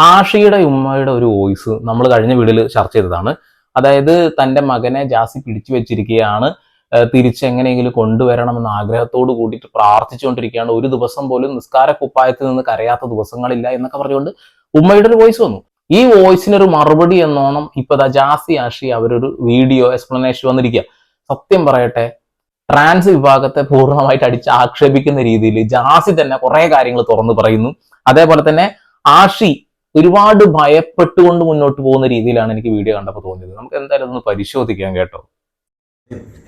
ആഷിയുടെ ഉമ്മയുടെ ഒരു വോയിസ് നമ്മൾ കഴിഞ്ഞ വീഡിയോയിൽ ചർച്ച ചെയ്തതാണ്. അതായത് തന്റെ മകനെ ജാസി പിടിച്ചു വെച്ചിരിക്കുകയാണ്, തിരിച്ചെങ്ങനെയെങ്കിലും കൊണ്ടുവരണമെന്ന ആഗ്രഹത്തോട് കൂടിയിട്ട് പ്രാർത്ഥിച്ചുകൊണ്ടിരിക്കുകയാണ്. ഒരു ദിവസം പോലും നിസ്കാര കുപ്പായത്തിൽ നിന്ന് കരയാത്ത ദിവസങ്ങളില്ല എന്നൊക്കെ പറഞ്ഞുകൊണ്ട് ഉമ്മയുടെ ഒരു വോയിസ് വന്നു. ഈ വോയിസിനൊരു മറുപടി എന്നോണം ഇപ്പൊ ജാസി ആഷി അവരൊരു വീഡിയോ എക്സ്പ്ലനേഷൻ വന്നിരിക്കുക. സത്യം പറയട്ടെ, ട്രാൻസ് വിഭാഗത്തെ പൂർണ്ണമായിട്ട് അടിച്ച് ആക്ഷേപിക്കുന്ന രീതിയിൽ ജാസി തന്നെ കുറെ കാര്യങ്ങൾ തുറന്നു പറയുന്നു. അതേപോലെ തന്നെ ആഷി ഒരുപാട് ഭയപ്പെട്ടുകൊണ്ട് മുന്നോട്ട് പോകുന്ന രീതിയിലാണ് എനിക്ക് വീഡിയോ കണ്ടപ്പോൾ തോന്നിയത്. നമുക്ക് എന്തായാലും ഒന്ന് പരിശോധിക്കാം കേട്ടോ.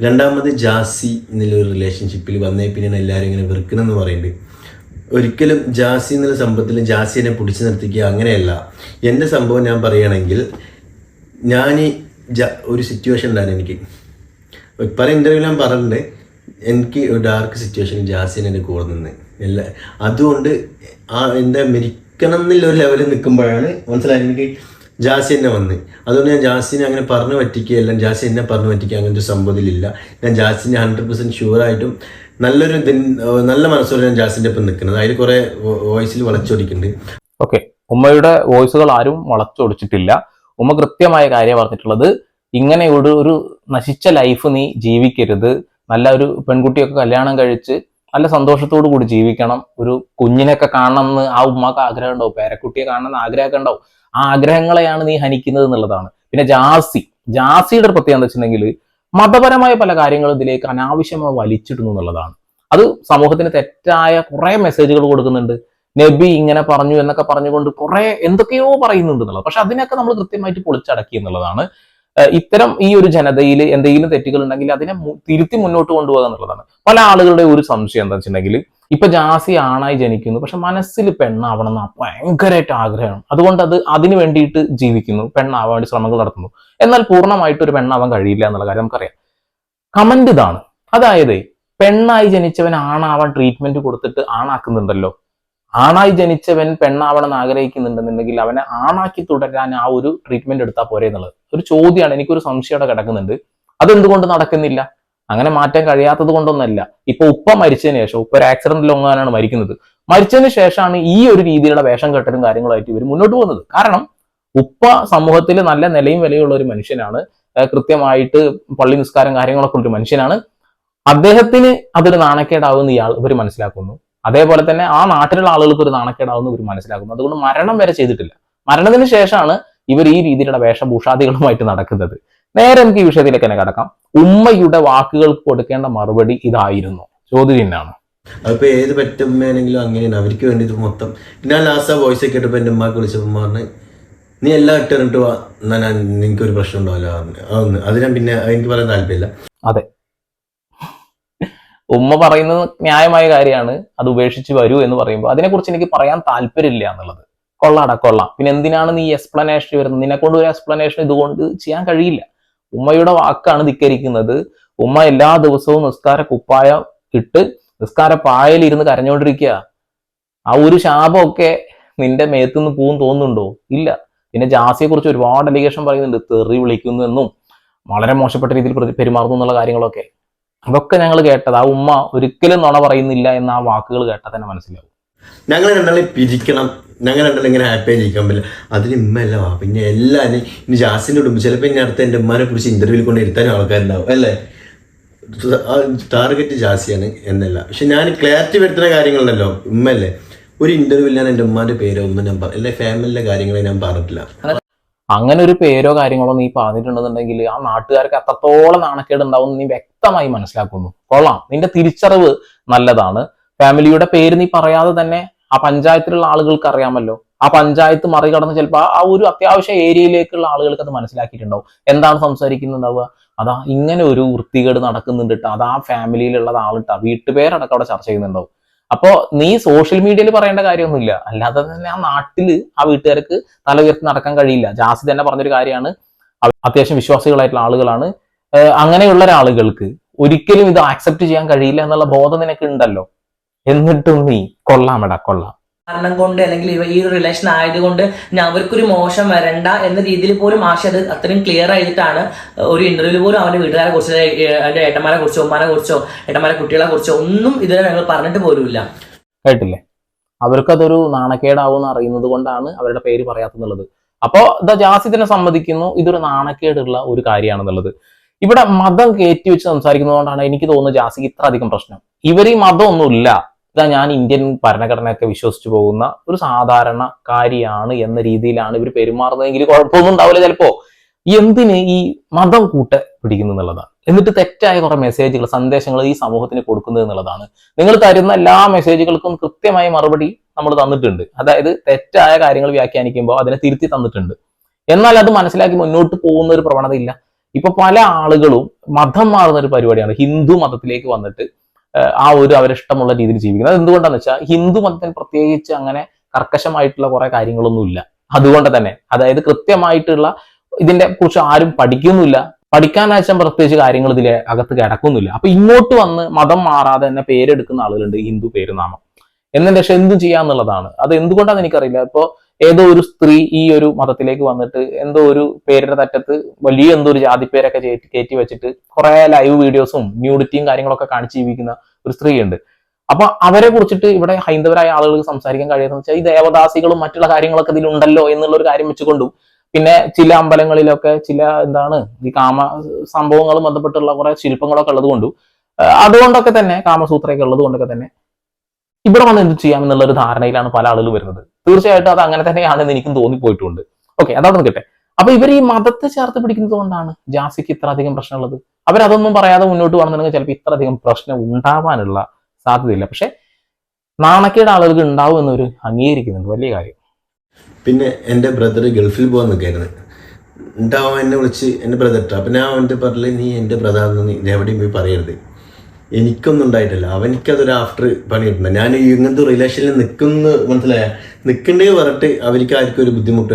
രണ്ടാമത് ജാസി എന്നുള്ള റിലേഷൻഷിപ്പിൽ വന്നേ പിന്നെയാണ് എല്ലാവരും ഇങ്ങനെ വെറുക്കണമെന്ന് പറയുന്നുണ്ട്. ഒരിക്കലും ജാസി എന്നുള്ള സംഭവത്തിൽ ജാസി എന്നെ പിടിച്ചു നിർത്തിക്കുക അങ്ങനെയല്ല. എൻ്റെ സംഭവം ഞാൻ പറയുകയാണെങ്കിൽ, ഞാൻ ഒരു സിറ്റുവേഷൻ ഉണ്ടായിരുന്നു. എനിക്ക് പല ഇൻ്റർവ്യൂ ഞാൻ പറഞ്ഞിട്ടുണ്ട്, എനിക്ക് ഒരു ഡാർക്ക് സിറ്റുവേഷൻ ജാസിനെ എൻ്റെ കൂടെ നിന്ന് അതുകൊണ്ട് എൻ്റെ മരിക്കണം എന്നുള്ള ഒരു ലെവലിൽ നിൽക്കുമ്പോഴാണ് മനസ്സിലായത് എനിക്ക് ജാസി എന്നെ വന്ന്. അതുകൊണ്ട് ഞാൻ ജാസിനെ അങ്ങനെ പറഞ്ഞു പറ്റിക്കുകയല്ല, ജാസി എന്നെ പറഞ്ഞു പറ്റിക്കുക അങ്ങനത്തെ സംഭവത്തിലില്ല. ഞാൻ ജാസിനെ 100% ഷുവറായിട്ടും നല്ല മനസ്സോടെ ഞാൻ ജാസിൻ്റെ ഒപ്പം നിൽക്കുന്നത്. അതിൽ കുറെ വോയിസിൽ വളച്ചൊടിക്കുന്നുണ്ട്. ഓക്കെ, ഉമ്മയുടെ വോയിസുകൾ ആരും വളച്ചൊടിച്ചിട്ടില്ല. ഉമ്മ കൃത്യമായ കാര്യം പറഞ്ഞിട്ടുള്ളത്, ഇങ്ങനെ ഒരു നശിച്ച ലൈഫ് നീ ജീവിക്കരുത്, നല്ല ഒരു പെൺകുട്ടിയൊക്കെ കല്യാണം കഴിച്ച് നല്ല സന്തോഷത്തോടു കൂടി ജീവിക്കണം, ഒരു കുഞ്ഞിനെയൊക്കെ കാണണം എന്ന് ആ ഉമ്മക്ക് ആഗ്രഹം ഉണ്ടാവും, പേരക്കുട്ടിയെ കാണണം എന്ന് ആഗ്രഹമൊക്കെ ഉണ്ടാവും. ആ ആഗ്രഹങ്ങളെയാണ് നീ ഹനിക്കുന്നത് എന്നുള്ളതാണ്. പിന്നെ ജാസിയുടെ ഒരു പ്രത്യേകത എന്താ വെച്ചിട്ടുണ്ടെങ്കിൽ, മതപരമായ പല കാര്യങ്ങളും ഇതിലേക്ക് അനാവശ്യമായി വലിച്ചിടുന്നു എന്നുള്ളതാണ്. അത് സമൂഹത്തിന് തെറ്റായ കുറെ മെസ്സേജുകൾ കൊടുക്കുന്നുണ്ട്. നബി ഇങ്ങനെ പറഞ്ഞു എന്നൊക്കെ പറഞ്ഞുകൊണ്ട് കുറെ എന്തൊക്കെയോ പറയുന്നുണ്ട് എന്നുള്ളത്. പക്ഷെ അതിനൊക്കെ നമ്മൾ കൃത്യമായിട്ട് പൊളിച്ചടക്കി എന്നുള്ളതാണ്. ഇത്തരം ഈ ഒരു ജനതയിൽ എന്തെങ്കിലും തെറ്റുകൾ ഉണ്ടെങ്കിൽ അതിനെ തിരുത്തി മുന്നോട്ട് കൊണ്ടുപോകുക എന്നുള്ളതാണ്. പല ആളുകളുടെ ഒരു സംശയം എന്താ വെച്ചിട്ടുണ്ടെങ്കിൽ, ഇപ്പൊ ജാസി ആണായി ജനിക്കുന്നു, പക്ഷെ മനസ്സിൽ പെണ്ണാവണം എന്ന് ഭയങ്കരമായിട്ട് ആഗ്രഹമാണ്. അതുകൊണ്ട് അതിന് വേണ്ടിയിട്ട് ജീവിക്കുന്നു, പെണ്ണാവാൻ വേണ്ടി ശ്രമങ്ങൾ നടത്തുന്നു. എന്നാൽ പൂർണ്ണമായിട്ട് ഒരു പെണ്ണാവാൻ കഴിയില്ല എന്നുള്ള കാര്യം നമുക്കറിയാം. കമന്റ് ഇതാണ്, അതായത് പെണ്ണായി ജനിച്ചവൻ ആണാവാൻ ട്രീറ്റ്മെന്റ് കൊടുത്തിട്ട് ആണാക്കുന്നുണ്ടല്ലോ. ആണായി ജനിച്ചവൻ പെണ്ണാവണം എന്ന് ആഗ്രഹിക്കുന്നുണ്ടെന്നുണ്ടെങ്കിൽ അവനെ ആണാക്കി തുടരാൻ ആ ഒരു ട്രീറ്റ്മെന്റ് എടുത്താൽ പോരെ എന്നുള്ളത് ഒരു ചോദ്യമാണ്. എനിക്കൊരു സംശയം അവിടെ കിടക്കുന്നുണ്ട്. അതെന്തുകൊണ്ട് നടക്കുന്നില്ല? അങ്ങനെ മാറ്റാൻ കഴിയാത്തത് കൊണ്ടൊന്നല്ല. ഇപ്പൊ ഉപ്പ മരിച്ചതിന് ശേഷം, ഉപ്പ ഒരു ആക്സിഡന്റിൽ ഒങ്ങാനാണ് മരിക്കുന്നത്. മരിച്ചതിന് ശേഷമാണ് ഈ ഒരു രീതിയിലുള്ള വേഷം കെട്ടലും കാര്യങ്ങളായിട്ട് ഇവർ മുന്നോട്ട് പോകുന്നത്. കാരണം ഉപ്പ സമൂഹത്തിൽ നല്ല നിലയും വിലയുള്ള ഒരു മനുഷ്യനാണ്, കൃത്യമായിട്ട് പള്ളി നിസ്കാരം കാര്യങ്ങളൊക്കെ ഉള്ള ഒരു മനുഷ്യനാണ്. അദ്ദേഹത്തിന് അതൊരു നാണക്കേടാവുന്ന ഇവർ മനസ്സിലാക്കുന്നു. അതേപോലെ തന്നെ ആ നാട്ടിലുള്ള ആളുകൾക്ക് ഒരു നാണക്കേടാവുന്ന ഇവർ മനസ്സിലാക്കുന്നു. അതുകൊണ്ട് മരണം വരെ ചെയ്തിട്ടില്ല. മരണത്തിന് ശേഷമാണ് ഇവർ ഈ രീതിയിലുള്ള വേഷഭൂഷാദികളുമായിട്ട് നടക്കുന്നത്. നേരെ നമുക്ക് ഈ വിഷയത്തിലേക്ക് തന്നെ കടക്കാം. ഉമ്മയുടെ വാക്കുകൾക്ക് കൊടുക്കേണ്ട മറുപടി ഇതായിരുന്നു. ചോദ്യചിഹ്നമാണ്. അതിപ്പോ ഏത് പറ്റുമ്പോഴെങ്കിലും അങ്ങനെയാണ് അവർക്ക് വേണ്ടി ഇത് മൊത്തം. ഞാൻ ലാസ്റ്റ് ആ വോയിസ് ഒക്കെ കേട്ടപ്പോ എൻ്റെ ഉമ്മക്ക് വിളിച്ചപ്പോൾ പറഞ്ഞ്, നീ എല്ലാം ഇട്ടിട്ട് വാ, എന്നാൽ നിനക്കൊരു പ്രശ്നം ഉണ്ടാവില്ല. അതൊന്ന് അതിനാ പിന്നെ എനിക്ക് പറയാൻ താല്പര്യമില്ല. അതെ, ഉമ്മ പറയുന്നത് ന്യായമായ കാര്യമാണ്. അത് ഉപേക്ഷിച്ച് വരൂ എന്ന് പറയുമ്പോൾ അതിനെക്കുറിച്ച് എനിക്ക് പറയാൻ താല്പര്യമില്ല എന്നുള്ളത്. കൊള്ളാം. പിന്നെ എന്തിനാണ് നീ എക്സ്പ്ലനേഷൻ വരുന്നത്? നിന്നെ കൊണ്ട് ഒരു എക്സ്പ്ലനേഷൻ ഇതുകൊണ്ട് ചെയ്യാൻ കഴിയില്ല. ഉമ്മയുടെ വാക്കാണ് ധിക്കരിക്കുന്നത്. ഉമ്മ എല്ലാ ദിവസവും നിസ്കാര കുപ്പായ ഇട്ട് നിസ്കാര പായലിരുന്ന് കരഞ്ഞുകൊണ്ടിരിക്കുക. ആ ഒരു ശാപമൊക്കെ നിന്റെ മേത്തുനിന്ന് പോവും തോന്നുന്നുണ്ടോ? ഇല്ല. പിന്നെ ജാസിയെ കുറിച്ച് ഒരുപാട് അലിഗേഷൻ പറയുന്നുണ്ട്, തെറി വിളിക്കുന്നു എന്നും വളരെ മോശപ്പെട്ട രീതിയിൽ പെരുമാറുന്നു എന്നുള്ള കാര്യങ്ങളൊക്കെ. അതൊക്കെ ഞങ്ങൾ കേട്ടത്. ആ ഉമ്മ ഒരിക്കലും നുണ പറയുന്നില്ല എന്ന ആ വാക്കുകൾ കേട്ടാൽ തന്നെ മനസ്സിലാവും. ഞങ്ങൾ രണ്ടാളെ പിരിക്കണം, ഞങ്ങൾ രണ്ടാളും ഇങ്ങനെ ഹാപ്പിയായി ജീവിക്കാൻ പറ്റില്ല. അതിന് ഉമ്മയല്ല പിന്നെ എല്ലാവരും ഇനി ജാസിൻ്റെ കുടുംബം ചിലപ്പോൾ ഇനി അടുത്ത എൻ്റെ ഉമ്മാനെ കുറിച്ച് ഇന്റർവ്യൂവിൽ കൊണ്ട് ഇരുത്താനും ആൾക്കാരുണ്ടാവും അല്ലേ. ടാർഗറ്റ് ജാസിയാണ് എന്നല്ല. പക്ഷെ ഞാൻ ക്ലാരിറ്റി വരുത്തുന്ന കാര്യങ്ങളുണ്ടല്ലോ, ഉമ്മയല്ലേ. ഒരു ഇന്റർവ്യൂവിൽ ഞാൻ എൻ്റെ ഉമ്മാന്റെ പേരോ ഒന്നും ഞാൻ അല്ലെ ഫാമിലിയുടെ കാര്യങ്ങളെ ഞാൻ പറഞ്ഞിട്ടില്ല. അങ്ങനെ ഒരു പേരോ കാര്യങ്ങളോ നീ പറഞ്ഞിട്ടുണ്ടെന്നുണ്ടെങ്കിൽ ആ നാട്ടുകാർക്ക് അത്രത്തോളം നാണക്കേട് ഉണ്ടാവും നീ വ്യക്തമായി മനസ്സിലാക്കുന്നു. കൊള്ളാം, നിന്റെ തിരിച്ചറിവ് നല്ലതാണ്. ഫാമിലിയുടെ പേര് നീ പറയാതെ തന്നെ ആ പഞ്ചായത്തിലുള്ള ആളുകൾക്ക് അറിയാമല്ലോ. ആ പഞ്ചായത്ത് മറികടന്ന് ചിലപ്പോൾ ആ ഒരു അത്യാവശ്യ ഏരിയയിലേക്കുള്ള ആളുകൾക്ക് അത് മനസ്സിലാക്കിയിട്ടുണ്ടാവും. എന്താണ് സംസാരിക്കുന്നുണ്ടാവുക? അതാ ഇങ്ങനെ ഒരു വൃത്തികേട് നടക്കുന്നുണ്ട്, അത് ആ ഫാമിലിയിലുള്ള ആളിട്ടാ വീട്ടുപേരടക്കം അവിടെ ചർച്ച ചെയ്യുന്നുണ്ടാവും. അപ്പോ നീ സോഷ്യൽ മീഡിയയിൽ പറയേണ്ട കാര്യമൊന്നുമില്ല. അല്ലാതെ തന്നെ ആ നാട്ടില് ആ വീട്ടുകാർക്ക് തല ഉയർത്തി നടക്കാൻ കഴിയില്ല. ജാസി തന്നെ പറഞ്ഞൊരു കാര്യമാണ്, അത്യാവശ്യം വിശ്വാസികളായിട്ടുള്ള ആളുകളാണ്. അങ്ങനെയുള്ള ഒരാളുകൾക്ക് ഒരിക്കലും ഇത് ആക്സെപ്റ്റ് ചെയ്യാൻ കഴിയില്ല എന്നുള്ള ബോധം നിനക്ക് ഉണ്ടല്ലോ. എന്നിട്ടും നീ കൊള്ളാം. കാരണം കൊണ്ട് അല്ലെങ്കിൽ ഈ റിലേഷൻ ആയതുകൊണ്ട് അവർക്കൊരു മോശം വരണ്ട എന്ന രീതിയിൽ പോലും ആശ അത് അത്രയും ക്ലിയർ ആയിട്ടാണ് ഒരു ഇന്റർവ്യൂവിൽ പോലും അവന്റെ വീട്ടുകാരെ കുറിച്ചോ അവന്റെ ഏട്ടന്മാരെ കുറിച്ചോ ഉമ്മാനെ കുറിച്ചോ ഏട്ടന്മാരെ കുട്ടികളെ കുറിച്ചോ ഒന്നും ഇതുവരെ ഞങ്ങൾ പറഞ്ഞിട്ട് പോലുമില്ല. കേട്ടില്ലേ? അവർക്കതൊരു നാണക്കേടാവുമെന്ന് അറിയുന്നത് കൊണ്ടാണ് അവരുടെ പേര് പറയാത്തെന്നുള്ളത്. അപ്പോൾ ജാസിദിനെ സമ്മതിക്കുന്നു ഇതൊരു നാണക്കേടുള്ള ഒരു കാര്യമാണെന്നുള്ളത്. ഇവിടെ മതം കയറ്റി വെച്ച് സംസാരിക്കുന്നതുകൊണ്ടാണ് എനിക്ക് തോന്നുന്നത് ജാസിക്ക് ഇത്ര അധികം പ്രശ്നം. ഇവർ ഈ മതമൊന്നുമില്ല, ഞാൻ ഇന്ത്യൻ ഭരണഘടനയൊക്കെ വിശ്വസിച്ചു പോകുന്ന ഒരു സാധാരണക്കാരിയാണ് എന്ന രീതിയിലാണ് ഇവർ പെരുമാറുന്നതെങ്കിൽ കുഴപ്പമൊന്നും ഉണ്ടാവില്ല ചിലപ്പോ. എന്തിന് ഈ മതം പിടിക്കുന്നു എന്നുള്ളതാണ്. എന്നിട്ട് തെറ്റായ കുറെ മെസ്സേജുകൾ, സന്ദേശങ്ങൾ ഈ സമൂഹത്തിന് കൊടുക്കുന്നത് എന്നുള്ളതാണ്. നിങ്ങൾ തരുന്ന എല്ലാ മെസ്സേജുകൾക്കും കൃത്യമായ മറുപടി നമ്മൾ തന്നിട്ടുണ്ട്. അതായത് തെറ്റായ കാര്യങ്ങൾ വ്യാഖ്യാനിക്കുമ്പോൾ അതിനെ തിരുത്തി തന്നിട്ടുണ്ട്. എന്നാൽ അത് മനസ്സിലാക്കി മുന്നോട്ട് പോകുന്ന ഒരു പ്രവണത ഇല്ല. ഇപ്പൊ പല ആളുകളും മതം മാറുന്ന ഒരു പരിപാടിയാണ്. ഹിന്ദു മതത്തിലേക്ക് വന്നിട്ട് ആ ഒരു അവരിഷ്ടമുള്ള രീതിയിൽ ജീവിക്കുന്നത്. അത് എന്തുകൊണ്ടാന്ന് വെച്ചാൽ ഹിന്ദു മതത്തിന് പ്രത്യേകിച്ച് അങ്ങനെ കർക്കശമായിട്ടുള്ള കുറെ കാര്യങ്ങളൊന്നും ഇല്ല. അതുകൊണ്ട് തന്നെ അതായത് കൃത്യമായിട്ടുള്ള ഇതിന്റെ കുറിച്ച് ആരും പഠിക്കുന്നില്ല. പഠിക്കാനാവശ്യം പ്രത്യേകിച്ച് കാര്യങ്ങൾ ഇതിലെ അകത്ത് കിടക്കുന്നില്ല. അപ്പൊ ഇങ്ങോട്ട് വന്ന് മതം മാറാതെ തന്നെ പേരെടുക്കുന്ന ആളുകളുണ്ട്, ഹിന്ദു പേരുനാമം. എന്നതിന് ശേഷം എന്തും ചെയ്യാന്നുള്ളതാണ്. അത് എന്തുകൊണ്ടാന്ന് എനിക്കറിയില്ല. ഇപ്പോ ഏതോ ഒരു സ്ത്രീ ഈ ഒരു മതത്തിലേക്ക് വന്നിട്ട് എന്തോ ഒരു പേരിന്റെ തറ്റത്ത് വലിയ എന്തോ ഒരു ജാതി പേരൊക്കെ കയറ്റി വെച്ചിട്ട് കുറെ ലൈവ് വീഡിയോസും ന്യൂഡിറ്റിയും കാര്യങ്ങളൊക്കെ കാണിച്ച് ജീവിക്കുന്ന ഒരു സ്ത്രീ ഉണ്ട്. അപ്പൊ അവരെ കുറിച്ചിട്ട് ഇവിടെ ഹൈന്ദവരായ ആളുകൾക്ക് സംസാരിക്കാൻ കഴിയുന്നത് വെച്ചാൽ ഈ ദേവദാസികളും മറ്റുള്ള കാര്യങ്ങളൊക്കെ ഇതിലുണ്ടല്ലോ എന്നുള്ള ഒരു കാര്യം വെച്ചുകൊണ്ടും, പിന്നെ ചില അമ്പലങ്ങളിലൊക്കെ ചില ഈ കാമ സംഭവങ്ങളും ബന്ധപ്പെട്ടുള്ള കുറെ ശില്പങ്ങളൊക്കെ ഉള്ളത് കൊണ്ടും അതുകൊണ്ടൊക്കെ തന്നെ കാമസൂത്രയൊക്കെ ഉള്ളത് കൊണ്ടൊക്കെ തന്നെ ഇവിടെ വന്ന് എന്ത് ചെയ്യാമെന്നുള്ള ഒരു ധാരണയിലാണ് പല ആളുകൾ വരുന്നത്. തീർച്ചയായിട്ടും അത് അങ്ങനെ തന്നെയാണെന്ന് എനിക്കും തോന്നിപ്പോയിട്ടുണ്ട്. ഓക്കെ, അതവിടെ നിൽക്കട്ടെ. അപ്പൊ ഇവർ ഈ മതത്തെ ചേർത്ത് പിടിക്കുന്നത് കൊണ്ടാണ് ജാസിക്ക് ഇത്ര അധികം പ്രശ്നമുള്ളത്. അവരതൊന്നും പറയാതെ മുന്നോട്ട് വന്നിട്ടുണ്ടെങ്കിൽ ചിലപ്പോൾ ഇത്ര അധികം പ്രശ്നം ഉണ്ടാവാനുള്ള സാധ്യതയില്ല. പക്ഷെ നാണക്കേട് ആളുകൾക്ക് ഉണ്ടാവും എന്നൊരു അംഗീകരിക്കുന്നുണ്ട്, വലിയ കാര്യം. പിന്നെ എൻ്റെ ബ്രദർ ഗൾഫിൽ പോകാൻ നിൽക്കായിരുന്നു. എന്നിട്ട് അവൻ എന്നെ വിളിച്ച് എൻ്റെ ബ്രദർ ഇട്ടു. അപ്പം ഞാൻ അവൻ്റെ പറഞ്ഞില്ല, നീ എൻ്റെ ബ്രദറാണെന്ന് നീ എവിടെയും പോയി പറയരുത്. എനിക്കൊന്നും ഉണ്ടായിട്ടില്ല, അവനിക്കതൊരു ആഫ്റ്റർ പണിയിട്ടുണ്ട്. ഞാൻ ഇങ്ങനത്തെ റിലേഷനിൽ മനസ്സിലായ നിൽക്കണ്ടേ പറഞ്ഞിട്ട് അവർക്ക് ആർക്കും ഒരു ബുദ്ധിമുട്ട്.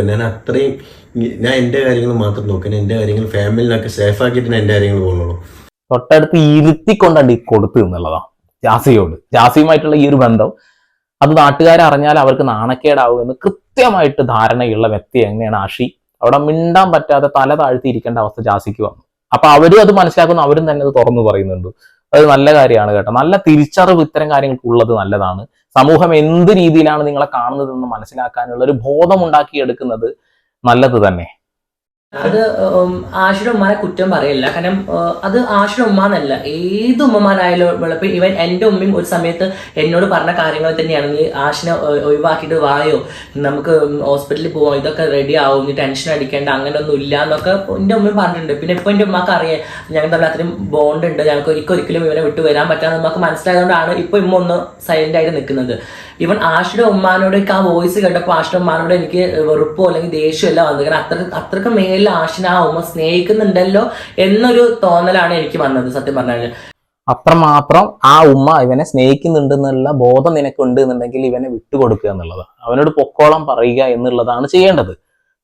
ഞാൻ എൻ്റെ കാര്യങ്ങൾ മാത്രം നോക്കാൻ, എൻ്റെ കാര്യങ്ങൾ ഫാമിലിനൊക്കെ സേഫ് ആക്കിയിട്ട് ഞാൻ എൻ്റെ കാര്യങ്ങൾ പോകുന്നുള്ളൂ. തൊട്ടടുത്ത് ഇരുത്തിക്കൊണ്ടാണ് ഈ കൊടുത്തു എന്നുള്ളതാണ് ജാസിയുമായിട്ടുള്ള ഈ ഒരു ബന്ധം. അത് നാട്ടുകാരെ അറിഞ്ഞാൽ അവർക്ക് നാണക്കേടാവുമെന്ന് കൃത്യമായിട്ട് ധാരണയുള്ള വ്യക്തി എങ്ങനെയാണ് ആഷി. അവിടെ മിണ്ടാൻ പറ്റാതെ തല താഴ്ത്തി ഇരിക്കേണ്ട അവസ്ഥ ജാസിക്ക് വന്നു. അപ്പൊ അവരും അത് മനസ്സിലാക്കുന്നു, അവരും തന്നെ അത് തുറന്നു പറയുന്നുണ്ട്. അത് നല്ല കാര്യമാണ് കേട്ടോ. നല്ല തിരിച്ചറിവ് ഇത്തരം കാര്യങ്ങൾക്ക് ഉള്ളത് നല്ലതാണ്. സമൂഹം എന്ത് രീതിയിലാണ് നിങ്ങളെ കാണുന്നതെന്ന് മനസ്സിലാക്കാനുള്ള ഒരു ബോധം ഉണ്ടാക്കിയെടുക്കുന്നത് നല്ലത് തന്നെ. അത് ആഷിയുടെ ഉമ്മാനെ കുറ്റം പറയില്ല. കാരണം അത് ആഷിയുടെ ഉമ്മാന്നല്ല, ഏത് ഉമ്മമാരായാലും ഇപ്പൊ ഇവൻ എൻ്റെ ഉമ്മയും ഒരു സമയത്ത് എന്നോട് പറഞ്ഞ കാര്യങ്ങൾ തന്നെയാണ്. നീ ആഷിനെ ഒഴിവാക്കിയിട്ട് വായോ, നമുക്ക് ഹോസ്പിറ്റലിൽ പോവാം, ഇതൊക്കെ റെഡി ആവും, നീ ടെൻഷൻ അടിക്കേണ്ട, അങ്ങനെയൊന്നും ഇല്ല എന്നൊക്കെ എൻ്റെ ഉമ്മയും പറഞ്ഞിട്ടുണ്ട്. പിന്നെ ഇപ്പൊ എൻ്റെ ഉമ്മക്ക് അറിയാം ഞങ്ങൾ തമ്മിൽ അത്രയും ബോണ്ട് ഉണ്ട്, ഞങ്ങൾക്ക് ഒരിക്കലും ഇവനെ വിട്ടു വരാൻ പറ്റാന്ന് നമുക്ക് മനസ്സിലായതുകൊണ്ടാണ് ഇപ്പൊ ഉമ്മ ഒന്ന് സൈലന്റ് ആയിട്ട് നിൽക്കുന്നത്. ഇവൻ ആഷിയുടെ ഉമ്മാനോട് ആ വോയിസ് കേട്ടപ്പോൾ ആഷിയുടെ ഉമ്മാനോട് എനിക്ക് വെറുപ്പോ അല്ലെങ്കിൽ ദേഷ്യമോ എല്ലാം വന്നത്. കാരണം അത്രക്ക് മേലിൽ ആഷിനെ ആ ഉമ്മ സ്നേഹിക്കുന്നുണ്ടല്ലോ എന്നൊരു തോന്നലാണ് എനിക്ക് വന്നത് സത്യം പറഞ്ഞാല്. അത്രമാത്രം ആ ഉമ്മ ഇവനെ സ്നേഹിക്കുന്നുണ്ടെന്നുള്ള ബോധം നിനക്കുണ്ട് എന്നുണ്ടെങ്കിൽ ഇവനെ വിട്ടുകൊടുക്കുക എന്നുള്ളത്, അവനോട് പൊക്കോളം പറയുക എന്നുള്ളതാണ് ചെയ്യേണ്ടത്.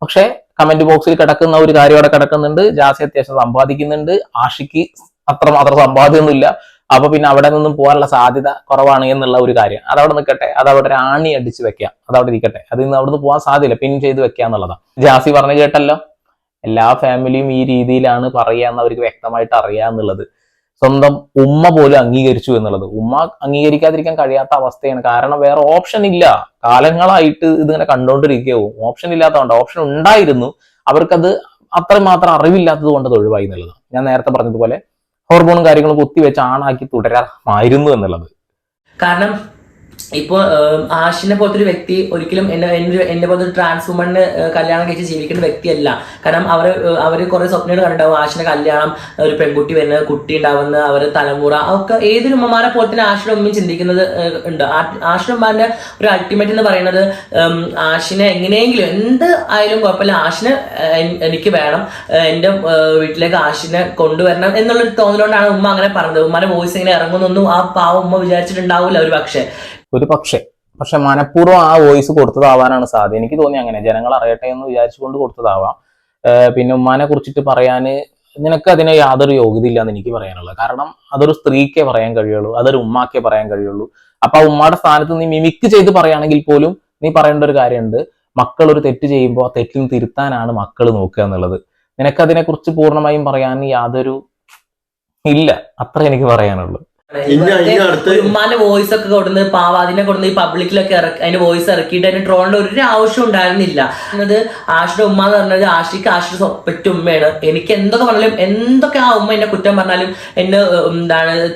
പക്ഷെ കമന്റ് ബോക്സിൽ കിടക്കുന്ന ഒരു കാര്യം അവിടെ കിടക്കുന്നുണ്ട്. ജാസി അത്യാവശ്യം സമ്പാദിക്കുന്നുണ്ട്, ആഷിക്ക് അത്രമാത്രം സമ്പാദ്യമൊന്നുമില്ല. അപ്പൊ പിന്നെ അവിടെ നിന്നും പോകാനുള്ള സാധ്യത കുറവാണ് എന്നുള്ള ഒരു കാര്യം അതവിടെ നിൽക്കട്ടെ. അതവിടെ ഒരു ആണി അടിച്ച് വെക്കാം, അതവിടെ ഇരിക്കട്ടെ. അതിൽ നിന്ന് അവിടുന്ന് പോകാൻ സാധ്യതയില്ല, പിൻ ചെയ്ത് വെക്കുക എന്നുള്ളതാണ്. ജാസി പറഞ്ഞു കേട്ടല്ലോ, എല്ലാ ഫാമിലിയും ഈ രീതിയിലാണ് പറയാന്ന് അവർക്ക് വ്യക്തമായിട്ട് അറിയാന്നുള്ളത്. സ്വന്തം ഉമ്മ പോലും അംഗീകരിച്ചു എന്നുള്ളത് ഉമ്മ അംഗീകരിക്കാതിരിക്കാൻ കഴിയാത്ത അവസ്ഥയാണ്. കാരണം വേറെ ഓപ്ഷൻ ഇല്ല. കാലങ്ങളായിട്ട് ഇതിങ്ങനെ കണ്ടുകൊണ്ടിരിക്കുകയോ ഓപ്ഷൻ ഇല്ലാത്തതുകൊണ്ട്. ഓപ്ഷൻ ഉണ്ടായിരുന്നു, അവർക്കത് അത്രമാത്രം അറിവില്ലാത്തത് കൊണ്ട് അത് ഒഴിവായി എന്നുള്ളതാണ്. ഞാൻ നേരത്തെ പറഞ്ഞതുപോലെ ഹോർമോണും കാര്യങ്ങളും കുത്തിവെച്ച് ആണാക്കി തുടരാമായിരുന്നു എന്നുള്ളത്. കാരണം ഇപ്പോൾ ആഷിനെ പോലത്തെ ഒരു വ്യക്തി ഒരിക്കലും എന്നെ പോലത്തെ ഒരു ട്രാൻസ് വുമണിന് കല്യാണം കഴിച്ച് ജീവിക്കേണ്ട വ്യക്തിയല്ല. കാരണം അവർ കുറെ സ്വപ്നങ്ങൾ കണ്ടിട്ടുണ്ടാവും. ആഷിന്റെ കല്യാണം, ഒരു പെൺകുട്ടി വരുന്നത്, കുട്ടി ഉണ്ടാവുന്ന, അവരുടെ തലമുറ, അതൊക്കെ ഏതൊരു ഉമ്മമാരെ പോലെ തന്നെ ആഷിയുടെ ഉമ്മയും ചിന്തിക്കുന്നത് ഉണ്ട്. ആഷിയുടെ ഉമ്മാന്റെ ഒരു അൾട്ടിമേറ്റ് എന്ന് പറയുന്നത് ആഷിനെ എങ്ങനെയെങ്കിലും എന്ത് ആയാലും കുഴപ്പമില്ല, ആഷിനെ എനിക്ക് വേണം, എൻ്റെ വീട്ടിലേക്ക് ആഷിനെ കൊണ്ടുവരണം എന്നുള്ളൊരു തോന്നലുകൊണ്ടാണ് ഉമ്മ അങ്ങനെ പറഞ്ഞത്. ഉമ്മാന്റെ വോയിസ് ഇങ്ങനെ ഇറങ്ങുന്നൊന്നും ആ പാവ ഉമ്മ വിചാരിച്ചിട്ടുണ്ടാവില്ല ഒരു പക്ഷേ. പക്ഷെ മനഃപൂർവ്വം ആ വോയിസ് കൊടുത്തതാവാനാണ് സാധ്യത. എനിക്ക് തോന്നി അങ്ങനെ ജനങ്ങൾ അറിയട്ടെ എന്ന് വിചാരിച്ചുകൊണ്ട് കൊടുത്തതാവാം. പിന്നെ ഉമ്മാനെ കുറിച്ചിട്ട് പറയാന് നിനക്ക് അതിന് യാതൊരു യോഗ്യത ഇല്ല എന്ന് എനിക്ക് പറയാനുള്ളത്. കാരണം അതൊരു സ്ത്രീക്കേ പറയാൻ കഴിയുള്ളൂ, അതൊരു ഉമ്മാക്കേ പറയാൻ കഴിയുള്ളൂ. അപ്പൊ ആ ഉമ്മയുടെ സ്ഥാനത്ത് നീ മിമിക്ക് ചെയ്ത് പറയുകയാണെങ്കിൽ പോലും നീ പറയേണ്ട ഒരു കാര്യമുണ്ട്. മക്കൾ ഒരു തെറ്റ് ചെയ്യുമ്പോൾ ആ തെറ്റിന് തിരുത്താനാണ് മക്കൾ നോക്കുക എന്നുള്ളത്. നിനക്കതിനെ കുറിച്ച് പൂർണ്ണമായും പറയാൻ യാതൊരു ഇല്ല, അത്ര എനിക്ക് പറയാനുള്ളൂ. ഉമ്മാന്റെ വോയിസ് ഒക്കെ കൊടുന്ന് അതിനെ കൊടുന്ന് ഈ പബ്ലിക്കിലൊക്കെ അതിന്റെ വോയിസ് ഇറക്കിയിട്ട് അതിന് ട്രോളിന്റെ ഒരു ആവശ്യം ഉണ്ടായിരുന്നില്ല. എന്നത് ആഷിയുടെ ഉമ്മ എന്ന് പറഞ്ഞത് ആഷിയുടെ സ്വപ്പറ്റ ഉമ്മയാണ്. എനിക്ക് എന്തൊക്കെ പറഞ്ഞാലും എന്തൊക്കെ ആ ഉമ്മ എന്നെ കുറ്റം പറഞ്ഞാലും എന്നെ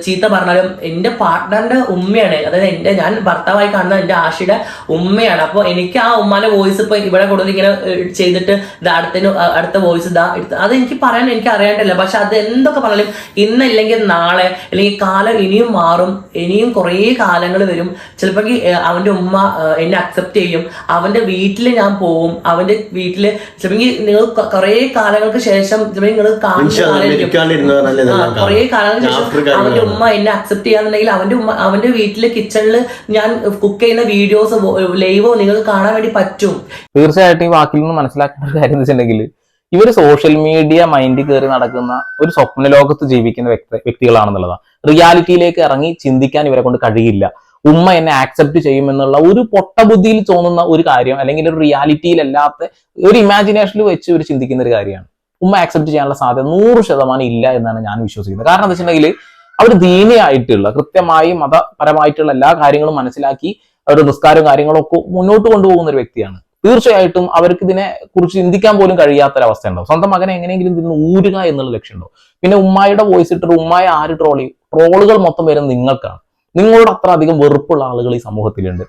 ചീത്ത പറഞ്ഞാലും എന്റെ പാർട്ട്ണറിന്റെ ഉമ്മയാണ്. അതായത് ഞാൻ ഭർത്താവായി കാണുന്ന എന്റെ ആഷിയുടെ ഉമ്മയാണ്. അപ്പൊ എനിക്ക് ആ ഉമ്മാന്റെ വോയിസ് ഇപ്പൊ ഇവിടെ കൊടുത്ത് ഇങ്ങനെ ചെയ്തിട്ട് അടുത്ത വോയിസ് അത് എനിക്ക് പറയാൻ എനിക്ക് അറിയാണ്ടില്ല. പക്ഷെ അത് എന്തൊക്കെ പറഞ്ഞാലും ഇന്നല്ലെങ്കിൽ നാളെ അല്ലെങ്കിൽ കാലം ഇനിയും മാറും, ഇനിയും കുറേ കാലങ്ങൾ വരും. ചിലപ്പോൾ അവന്റെ ഉമ്മ എന്നെ അക്സെപ്റ്റ് ചെയ്യും, അവന്റെ വീട്ടിൽ ഞാൻ പോവും, അവന്റെ വീട്ടില് ചിലപ്പോൾ നിങ്ങൾ കുറെ കാലങ്ങൾക്ക് ശേഷം നിങ്ങൾ കുറെ കാലങ്ങൾക്ക് ശേഷം അവന്റെ ഉമ്മ എന്നെ അക്സെപ്റ്റ് ചെയ്യാന്നുണ്ടെങ്കിൽ അവന്റെ വീട്ടിലെ കിച്ചണിൽ ഞാൻ കുക്ക് ചെയ്യുന്ന വീഡിയോസ് ലൈവോ നിങ്ങൾക്ക് കാണാൻ വേണ്ടി പറ്റും. തീർച്ചയായിട്ടും ഈ വാക്കിൽ നിന്ന് മനസ്സിലാക്കേണ്ട ഒരു കാര്യം എന്ന് വെച്ചിട്ടുണ്ടെങ്കിൽ ഇവർ സോഷ്യൽ മീഡിയ മൈൻഡിൽ കയറി നടക്കുന്ന ഒരു സ്വപ്ന ലോകത്ത് ജീവിക്കുന്ന വ്യക്തികളാണെന്നുള്ളതാണ്. റിയാലിറ്റിയിലേക്ക് ഇറങ്ങി ചിന്തിക്കാൻ ഇവരെ കൊണ്ട് കഴിയില്ല. ഉമ്മ എന്നെ ആക്സെപ്റ്റ് ചെയ്യുമെന്നുള്ള ഒരു പൊട്ടബുദ്ധിയിൽ തോന്നുന്ന ഒരു കാര്യം, അല്ലെങ്കിൽ ഒരു റിയാലിറ്റിയിലല്ലാത്ത ഒരു ഇമാജിനേഷനിൽ വെച്ച് ഇവർ ചിന്തിക്കുന്ന ഒരു കാര്യമാണ്. ഉമ്മ ആക്സെപ്റ്റ് ചെയ്യാനുള്ള സാധ്യത 100% ഇല്ല എന്നാണ് ഞാൻ വിശ്വസിക്കുന്നത്. കാരണം എന്താ വെച്ചിട്ടുണ്ടെങ്കിൽ അവർ ദീനിയായിട്ടുള്ള കൃത്യമായി മതപരമായിട്ടുള്ള എല്ലാ കാര്യങ്ങളും മനസ്സിലാക്കി അവരുടെ നിസ്കാരവും കാര്യങ്ങളും ഒക്കെ മുന്നോട്ട് കൊണ്ടുപോകുന്ന ഒരു വ്യക്തിയാണ്. തീർച്ചയായിട്ടും അവർക്ക് ഇതിനെ കുറിച്ച് ചിന്തിക്കാൻ പോലും കഴിയാത്തൊരവസ്ഥ ഉണ്ടാവും. സ്വന്തം മകനെ എങ്ങനെയെങ്കിലും ഇതിന് ഊരുക എന്നുള്ള ലക്ഷ്യമുണ്ടോ? പിന്നെ ഉമ്മായുടെ വോയിസ് ഇട്ടിട്ട് ഉമ്മായ ആര് ട്രോളുകൾ മൊത്തം വരുന്നത് നിങ്ങൾക്കാണ്. നിങ്ങളോട് അത്ര അധികം വെറുപ്പുള്ള ആളുകൾ ഈ സമൂഹത്തിലുണ്ട്.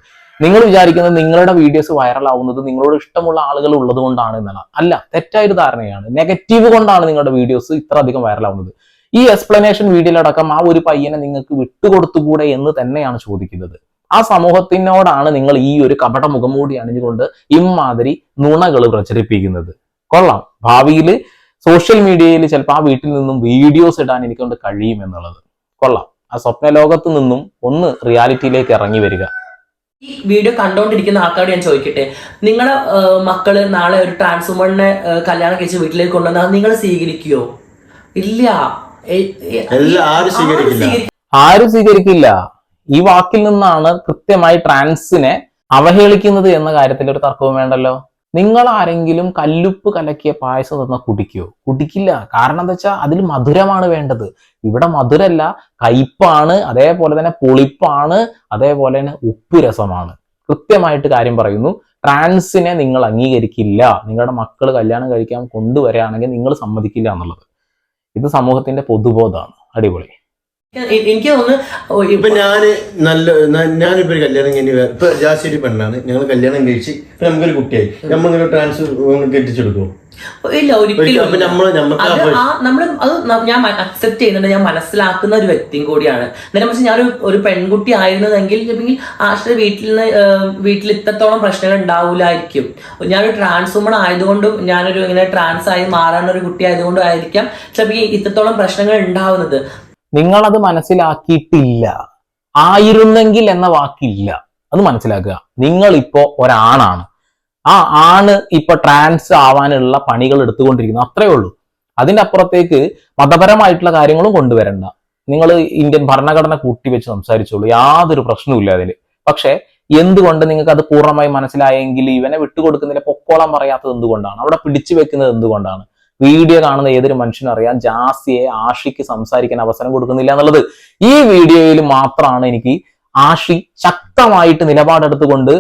നിങ്ങൾ വിചാരിക്കുന്നത് നിങ്ങളുടെ വീഡിയോസ് വൈറലാവുന്നത് നിങ്ങളോട് ഇഷ്ടമുള്ള ആളുകൾ ഉള്ളത് കൊണ്ടാണ് എന്നല്ല. അല്ല, തെറ്റായൊരു ധാരണയാണ്. നെഗറ്റീവ് കൊണ്ടാണ് നിങ്ങളുടെ വീഡിയോസ് ഇത്ര അധികം വൈറലാവുന്നത്. ഈ എക്സ്പ്ലനേഷൻ വീഡിയോയിലടക്കം ആ ഒരു പയ്യനെ നിങ്ങൾക്ക് വിട്ടുകൊടുത്തുകൂടെ എന്ന് തന്നെയാണ് ചോദിക്കുന്നത്. ആ സമൂഹത്തിനോടാണ് നിങ്ങൾ ഈ ഒരു കപട മുഖംമൂടി അണിഞ്ഞുകൊണ്ട് ഇമാതിരി നുണകൾ പ്രചരിപ്പിക്കുന്നത്. കൊള്ളാം, ഭാവിയിൽ സോഷ്യൽ മീഡിയയിൽ ചിലപ്പോൾ ആ വീട്ടിൽ നിന്നും വീഡിയോസ് ഇടാൻ എനിക്കൊണ്ട് കഴിയും എന്നുള്ളത് കൊള്ളാം. ആ സ്വപ്ന ലോകത്ത് നിന്നും ഒന്ന് റിയാലിറ്റിയിലേക്ക് ഇറങ്ങി വരിക. ഈ വീഡിയോ കണ്ടോണ്ടിരിക്കുന്ന ആൾക്കാരോട് ഞാൻ ചോദിക്കട്ടെ, നിങ്ങളെ മക്കള് നാളെ ഒരു ട്രാൻസ്വുമണിനെ കല്യാണം കഴിച്ച് വീട്ടിലേക്ക് കൊണ്ടുവന്നാൽ നിങ്ങൾ സ്വീകരിക്കുവോ? ഇല്ല, ആരും സ്വീകരിക്കില്ല. ഈ വാക്കിൽ നിന്നാണ് കൃത്യമായി ട്രാൻസിനെ അവഹേളിക്കുന്നത് എന്ന കാര്യത്തിൽ ഒരു തർക്കവും വേണ്ടല്ലോ. നിങ്ങൾ ആരെങ്കിലും കല്ലുപ്പ് കലക്കിയ പായസം തന്ന കുടിക്കില്ല. കാരണം എന്താ വെച്ചാൽ അതിൽ മധുരമാണ് വേണ്ടത്. ഇവിടെ മധുരല്ല, കയ്പാണ്, അതേപോലെ തന്നെ പുളിപ്പാണ്, അതേപോലെ തന്നെ ഉപ്പ് രസമാണ്. കൃത്യമായിട്ട് കാര്യം പറയുന്നു. ട്രാൻസിനെ നിങ്ങൾ അംഗീകരിക്കില്ല. നിങ്ങളുടെ മക്കൾ കല്യാണം കഴിക്കാൻ കൊണ്ടുവരികയാണെങ്കിൽ നിങ്ങൾ സമ്മതിക്കില്ല എന്നുള്ളത് ഇത് സമൂഹത്തിന്റെ പൊതുബോധമാണ്. അടിപൊളി. എനിക്ക് തോന്നുന്നു ഇപ്പൊ ഞാനിപ്പോ ഒരു കല്യാണം കഴിഞ്ഞ് ഇപ്പൊ ജാസിയൊരു പെണ്ണാണ്, ഞങ്ങൾ കല്യാണം കഴിച്ച് നമുക്കൊരു കുട്ടിയായി, നമ്മളിങ്ങനെ ട്രാൻസ് കെട്ടിച്ചെടുക്കും? ഇല്ല, ഒരിക്കലും. ഞാൻ അക്സെപ്റ്റ് ചെയ്യുന്നുണ്ട്, ഞാൻ മനസ്സിലാക്കുന്ന ഒരു വ്യക്തിയും കൂടിയാണ്. നേരെ മറിച്ച് ഞാൻ ഒരു പെൺകുട്ടി ആയിരുന്നതെങ്കിൽ ആശ്രയ വീട്ടിൽ ഇത്രത്തോളം പ്രശ്നങ്ങൾ ഉണ്ടാവില്ലായിരിക്കും. ഞാനൊരു ട്രാൻസ് വുമൺ ആയതുകൊണ്ടും ഞാനൊരു ഇങ്ങനെ ട്രാൻസ് ആയി മാറാൻ ഒരു കുട്ടി ആയതുകൊണ്ടും ആയിരിക്കാം ചിലപ്പോൾ ഇത്രത്തോളം പ്രശ്നങ്ങൾ ഉണ്ടാവുന്നത്. നിങ്ങളത് മനസ്സിലാക്കിയിട്ടില്ല. ആയിരുന്നെങ്കിൽ എന്ന വാക്കില്ല, അത് മനസ്സിലാക്കുക. നിങ്ങളിപ്പോ ഒരാണാണ്. ആ ആണ് ഇപ്പൊ ട്രാൻസ് ആവാനുള്ള പണികൾ എടുത്തുകൊണ്ടിരിക്കുന്നു, അത്രേ ഉള്ളൂ. അതിന്റെ അപ്പുറത്തേക്ക് മതപരമായിട്ടുള്ള കാര്യങ്ങളും കൊണ്ടുവരണ്ട. നിങ്ങൾ ഇന്ത്യൻ ഭരണഘടന കൂട്ടിവെച്ച് സംസാരിച്ചോളൂ, യാതൊരു പ്രശ്നവുമില്ല അതിൽ. പക്ഷെ എന്തുകൊണ്ട് നിങ്ങൾക്ക് അത് പൂർണ്ണമായി മനസ്സിലായെങ്കിൽ ഇവനെ വിട്ടുകൊടുക്കുന്നതിനെ പൊക്കോളം പറയാത്തത് എന്തുകൊണ്ടാണ്? അവിടെ പിടിച്ചു വെക്കുന്നത് എന്തുകൊണ്ടാണ്? വീഡിയോ കാണുന്ന ഏതൊരു മനുഷ്യനും അറിയാം ജാസിയെ ആഷിക്ക് സംസാരിക്കാൻ അവസരം കൊടുക്കുന്നില്ല എന്നുള്ളത്. ഈ വീഡിയോയിൽ മാത്രമാണ് എനിക്ക് ആഷി ശക്തമായിട്ട് നിലപാടെടുത്തുകൊണ്ട്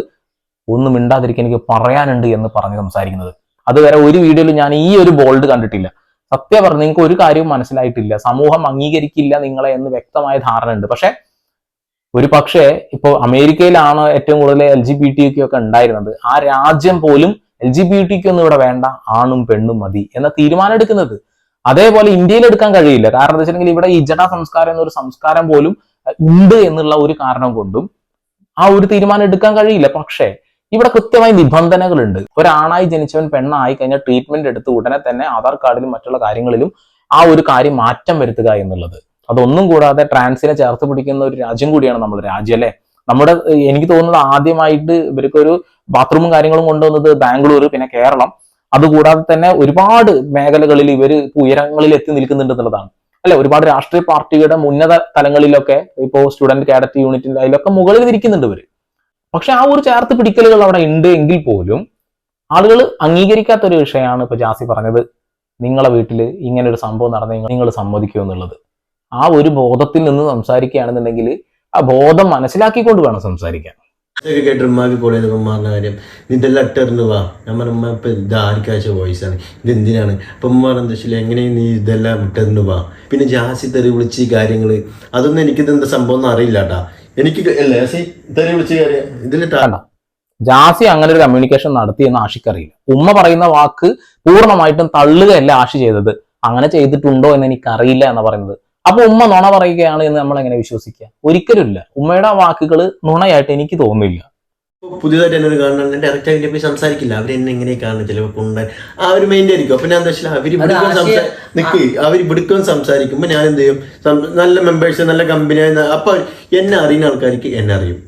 ഒന്നും മിണ്ടാതിരിക്കാൻ എനിക്ക് പറയാനുണ്ട് എന്ന് പറഞ്ഞ് സംസാരിക്കുന്നത്. അതുവരെ ഒരു വീഡിയോയിൽ ഞാൻ ഈ ഒരു ബോൾഡ് കണ്ടിട്ടില്ല. സത്യം പറഞ്ഞ് നിങ്ങൾക്ക് ഒരു കാര്യവും മനസ്സിലായിട്ടില്ല. സമൂഹം അംഗീകരിക്കില്ല നിങ്ങളെ എന്ന് വ്യക്തമായ ധാരണ ഉണ്ട്. ഒരു പക്ഷേ ഇപ്പോൾ അമേരിക്കയിലാണ് ഏറ്റവും കൂടുതൽ LGBTQ ഒക്കെ ഉണ്ടായിരുന്നത്. ആ രാജ്യം പോലും LGBTQ ഒന്നും ഇവിടെ വേണ്ട, ആണും പെണ്ണും മതി എന്ന തീരുമാനം എടുക്കുന്നത്. അതേപോലെ ഇന്ത്യയിൽ എടുക്കാൻ കഴിയില്ല. കാരണം എന്താ വെച്ചിട്ടുണ്ടെങ്കിൽ ഇവിടെ ഇജട സംസ്കാരം എന്നൊരു സംസ്കാരം പോലും ഉണ്ട് എന്നുള്ള ഒരു കാരണം കൊണ്ടും ആ ഒരു തീരുമാനം എടുക്കാൻ കഴിയില്ല. പക്ഷേ ഇവിടെ കൃത്യമായ നിബന്ധനകളുണ്ട്. ഒരാണായി ജനിച്ചവൻ പെണ്ണായി കഴിഞ്ഞാൽ ട്രീറ്റ്മെന്റ് എടുത്ത് ഉടനെ തന്നെ ആധാർ കാർഡിലും മറ്റുള്ള കാര്യങ്ങളിലും ആ ഒരു കാര്യം മാറ്റം വരുത്തുക എന്നുള്ളത്. അതൊന്നും കൂടാതെ ട്രാൻസിനെ ചേർത്ത് പിടിക്കുന്ന ഒരു രാജ്യം കൂടിയാണ് നമ്മുടെ രാജ്യം, അല്ലെ? എനിക്ക് തോന്നുന്നത് ആദ്യമായിട്ട് ഇവർക്കൊരു ബാത്റൂമും കാര്യങ്ങളും കൊണ്ടുവന്നത് ബാംഗ്ലൂർ, പിന്നെ കേരളം. അതുകൂടാതെ തന്നെ ഒരുപാട് മേഖലകളിൽ ഇവർ ഉയരങ്ങളിൽ എത്തി നിൽക്കുന്നുണ്ട് എന്നുള്ളതാണ്, അല്ലെ? ഒരുപാട് രാഷ്ട്രീയ പാർട്ടിയുടെ ഉന്നത തലങ്ങളിലൊക്കെ ഇപ്പോൾ സ്റ്റുഡന്റ് കാഡറ്റ് യൂണിറ്റിന്റെ അതിലൊക്കെ മുകളിൽ ഇരിക്കുന്നുണ്ട് ഇവര്. പക്ഷെ ആ ഒരു ചേർത്ത് പിടിക്കലുകൾ അവിടെ ഉണ്ട് എങ്കിൽ പോലും ആളുകൾ അംഗീകരിക്കാത്ത ഒരു വിഷയമാണ് ഇപ്പൊ ജാസി പറഞ്ഞത്. നിങ്ങളെ വീട്ടിൽ ഇങ്ങനെ ഒരു സംഭവം നടന്നു നിങ്ങൾ സമ്മതിക്കുമോ എന്നുള്ളത്. ആ ഒരു ബോധത്തിൽ നിന്ന് സംസാരിക്കുകയാണെന്നുണ്ടെങ്കിൽ ആ ബോധം മനസ്സിലാക്കിക്കൊണ്ട് വേണം സംസാരിക്കാൻ. ഇതൊക്കെ കേട്ട് ഉമ്മാക്ക് കോൾ ചെയ്തപ്പോൾ ഉമ്മ പറഞ്ഞ കാര്യം നീ ഇതെല്ലാം ഇട്ടിരുന്നു വാ. ഞാൻ പറഞ്ഞ ഉമ്മ ഇപ്പം ഇത് ആർക്കാഴ്ച വോയിസ് ആണ്, ഇത് എന്തിനാണ്? അപ്പം ഉമ്മ പറഞ്ഞ എന്താ വെച്ചാൽ എങ്ങനെയും നീ ഇതെല്ലാം ഇട്ടിരുന്നു വാ. പിന്നെ ജാസി തെറി വിളിച്ച് ഈ കാര്യങ്ങൾ അതൊന്നും എനിക്കിതെന്താ സംഭവം ഒന്നും അറിയില്ല കേട്ടാ. എനിക്ക് അല്ലേ ജാസി തെറി വിളിച്ച കാര്യം ഇതിൽ ജാസി അങ്ങനെ ഒരു കമ്മ്യൂണിക്കേഷൻ നടത്തിയെന്ന് ആഷിക്കറിയില്ല. ഉമ്മ പറയുന്ന വാക്ക് പൂർണ്ണമായിട്ടും തള്ളുകയല്ല ആഷി ചെയ്തത്. അങ്ങനെ ചെയ്തിട്ടുണ്ടോ എന്ന് എനിക്കറിയില്ല എന്ന് പറയുന്നത്. അപ്പൊ ഉമ്മ നുണ പറയുകയാണ് എന്ന് നമ്മൾ എങ്ങനെ വിശ്വസിക്കുക? ഒരിക്കലുമില്ല. ഉമ്മയുടെ വാക്കുകൾ നുണയായിട്ട് എനിക്ക് തോന്നുന്നില്ല. പുതിയതായിട്ട് എന്നൊരു കാണുന്നുണ്ട് ഡയറക്റ്റ് ആയിട്ട് പോയി സംസാരിക്കില്ല. അവരെന്നെ എങ്ങനെ കാണുന്നത് ചിലപ്പോൾ കൊണ്ട് ആ ഒരു മൈൻഡ് ആയിരിക്കും. അപ്പൊ ഞാൻ എന്താ വെച്ചാൽ അവർ ഇവിടുക്കും സംസാരിക്കുമ്പോൾ ഞാൻ എന്ത് ചെയ്യും, നല്ല മെമ്പേഴ്സ് നല്ല കമ്പനി. അപ്പൊ എന്നെ അറിയുന്ന ആൾക്കാർക്ക് എന്നെ അറിയും,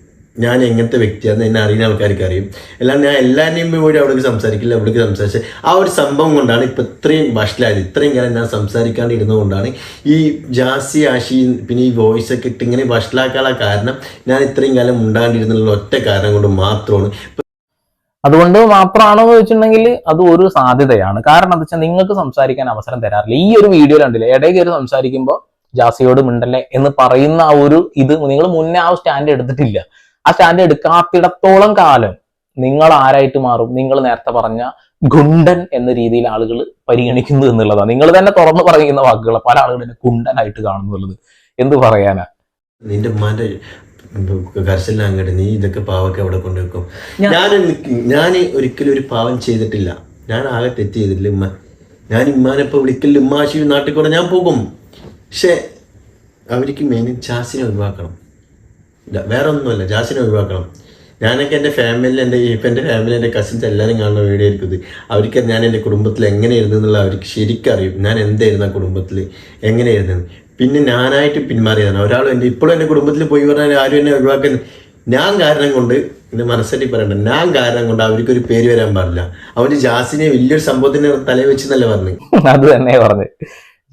ഞാൻ എങ്ങനത്തെ വ്യക്തിയാണെന്ന് എന്നെ അറിയുന്ന ആൾക്കാർക്ക് അറിയും. അല്ലാണ്ട് ഞാൻ എല്ലാവരുടെയും പോയി അവിടേക്ക് സംസാരിക്കില്ല. അവിടേക്ക് സംസാരിച്ച് ആ ഒരു സംഭവം കൊണ്ടാണ് ഇപ്പം ഇത്രയും വഷളായത്. ഇത്രയും കാലം ഞാൻ സംസാരിക്കാണ്ട് ഇരുന്നതുകൊണ്ടാണ് ഈ ജാസി ആഷി പിന്നെ ഈ വോയിസ് ഒക്കെ ഇട്ട് ഇങ്ങനെ വഷളാക്കാനുള്ള കാരണം ഞാൻ ഇത്രയും കാലം ഉണ്ടാണ്ടിരുന്നുള്ള ഒറ്റ കാരണം കൊണ്ട് മാത്രമാണ്. അതുകൊണ്ട് മാത്രമാണോ എന്ന് വെച്ചിട്ടുണ്ടെങ്കിൽ അത് ഒരു സാധ്യതയാണ്. കാരണം എന്താ വെച്ചാൽ നിങ്ങൾക്ക് സംസാരിക്കാൻ അവസരം തരാറില്ല. ഈ ഒരു വീഡിയോ കണ്ടില്ലേ, ഇടയിൽ കയറി സംസാരിക്കുമ്പോൾ ജാസിയോട് മിണ്ടല്ലേ എന്ന് പറയുന്ന ആ ഒരു ഇത് നിങ്ങൾ മുന്നേ ആ സ്റ്റാൻഡ് എടുത്തിട്ടില്ല. ആ സ്റ്റാൻഡ് എടുക്കാത്തിടത്തോളം കാലം നിങ്ങൾ ആരായിട്ട് മാറും? നിങ്ങൾ നേരത്തെ പറഞ്ഞ ഗുണ്ടൻ എന്ന രീതിയിൽ ആളുകൾ പരിഗണിക്കുന്നു എന്നുള്ളതാണ്. നിങ്ങൾ തന്നെ തുറന്നു പറയുന്ന വാക്കുകൾ പല ആളുകളും എന്നെ ഗുണ്ടനായിട്ട് കാണുന്നുള്ളത് എന്ത് പറയാനാ? നിന്റെ ഉമ്മാന്റെ കർശനം അങ്ങോട്ട് നീ ഇതൊക്കെ പാവൊക്കെ അവിടെ കൊണ്ടുവെക്കും. ഞാൻ ഒരിക്കലും ഒരു പാവം ചെയ്തിട്ടില്ല. ഞാൻ ആകെ തെറ്റ് ചെയ്തിട്ടില്ല. ഞാൻ ഉമ്മാനെപ്പോൾ വിളിക്കലില്ല. ഉമ്മാശി നാട്ടിൽ കൂടെ ഞാൻ പോകും. പക്ഷെ അവർക്ക് മെയിൻ ജാസിനെ ഒഴിവാക്കണം. ഇല്ല വേറെ ഒന്നുമല്ല, ജാസിനെ ഒഴിവാക്കണം. ഞാനൊക്കെ എൻ്റെ ഫാമിലിയിൽ എൻ്റെ ഫാമിലി എൻ്റെ കസിൻസ് എല്ലാവരും കാണുന്ന വീഡിയോ ആയിരിക്കും. അവർക്ക് ഞാൻ എൻ്റെ കുടുംബത്തിൽ എങ്ങനെയായിരുന്നു എന്നുള്ള അവർക്ക് ശരിക്കും അറിയും. ഞാൻ എന്തായിരുന്നു ആ കുടുംബത്തിൽ എങ്ങനെയായിരുന്നു. പിന്നെ ഞാനായിട്ട് പിന്മാറിയതാണ്. ഒരാളും എൻ്റെ ഇപ്പോഴും എൻ്റെ കുടുംബത്തിൽ പോയി പറഞ്ഞാൽ ആരും എന്നെ ഒഴിവാക്കാൻ ഞാൻ കാരണം കൊണ്ട് ഇത് മനസ്സിലാക്കി പറയണ്ട. ഞാൻ കാരണം കൊണ്ട് അവർക്കൊരു പേര് വരാൻ പാടില്ല. അവര് ജാസിനെ വലിയൊരു സംഭവത്തിന് തലയിൽ വെച്ചെന്നല്ലേ പറഞ്ഞു. അത് തന്നെ പറഞ്ഞു.